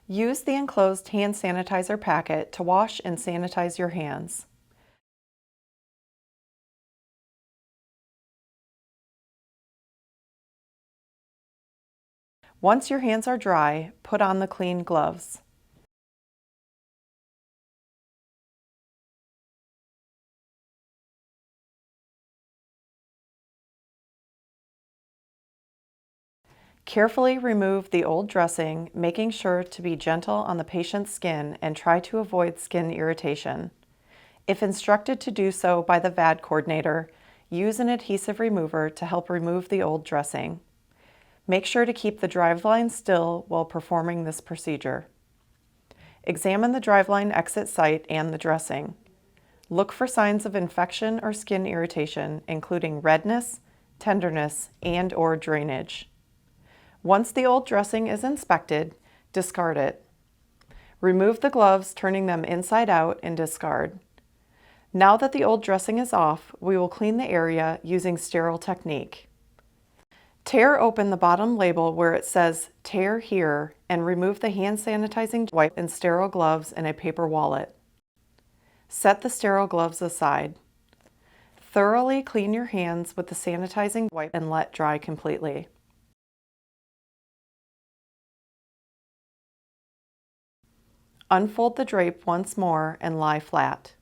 Use the enclosed hand sanitizer packet to wash and sanitize your hands. Once your hands are dry, put on the clean gloves. Carefully remove the old dressing, making sure to be gentle on the patient's skin and try to avoid skin irritation. If instructed to do so by the VAD coordinator, use an adhesive remover to help remove the old dressing. Make sure to keep the Driveline still while performing this procedure. Examine the Driveline exit site and the dressing. Look for signs of infection or skin irritation, including redness, tenderness, and/or drainage. Once the old dressing is inspected, discard it. Remove the gloves, turning them inside out, and discard. Now that the old dressing is off, we will clean the area using sterile technique. Tear open the bottom label where it says "Tear Here" and remove the hand sanitizing wipe and sterile gloves in a paper wallet. Set the sterile gloves aside. Thoroughly clean your hands with the sanitizing wipe and let dry completely. Unfold the drape once more and lie flat.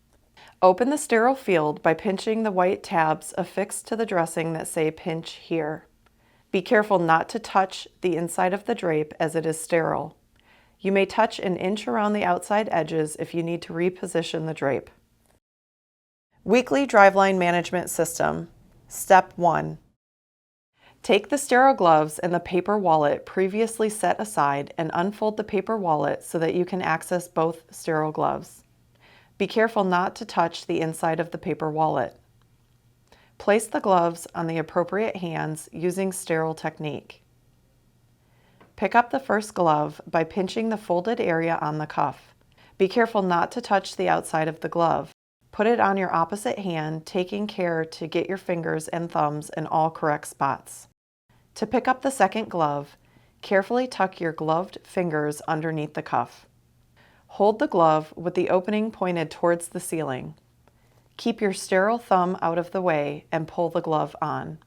Open the sterile field by pinching the white tabs affixed to the dressing that say "Pinch Here." Be careful not to touch the inside of the drape as it is sterile. You may touch an inch around the outside edges if you need to reposition the drape. Weekly Driveline Management System. Step 1. Take the sterile gloves and the paper wallet previously set aside and unfold the paper wallet so that you can access both sterile gloves. Be careful not to touch the inside of the paper wallet. Place the gloves on the appropriate hands using sterile technique. Pick up the first glove by pinching the folded area on the cuff. Be careful not to touch the outside of the glove. Put it on your opposite hand, taking care to get your fingers and thumbs in all correct spots. To pick up the second glove, carefully tuck your gloved fingers underneath the cuff. Hold the glove with the opening pointed towards the ceiling. Keep your sterile thumb out of the way and pull the glove on.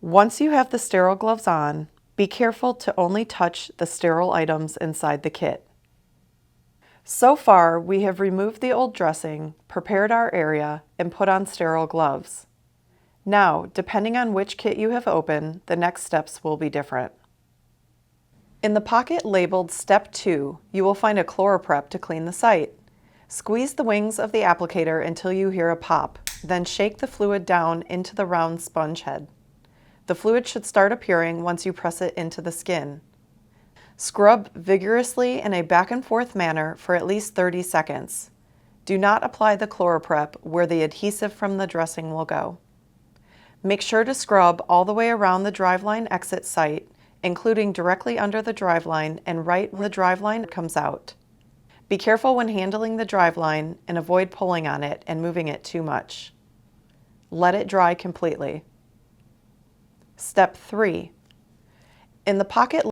Once you have the sterile gloves on, be careful to only touch the sterile items inside the kit. So far, we have removed the old dressing, prepared our area, and put on sterile gloves. Now, depending on which kit you have opened, the next steps will be different. In the pocket labeled Step 2, you will find a ChloraPrep to clean the site. Squeeze the wings of the applicator until you hear a pop, then shake the fluid down into the round sponge head. The fluid should start appearing once you press it into the skin. Scrub vigorously in a back and forth manner for at least 30 seconds. Do not apply the ChloraPrep where the adhesive from the dressing will go. Make sure to scrub all the way around the Driveline exit site, including directly under the Driveline and right when the Driveline comes out. Be careful when handling the Driveline and avoid pulling on it and moving it too much. Let it dry completely. Step 3. In the pocket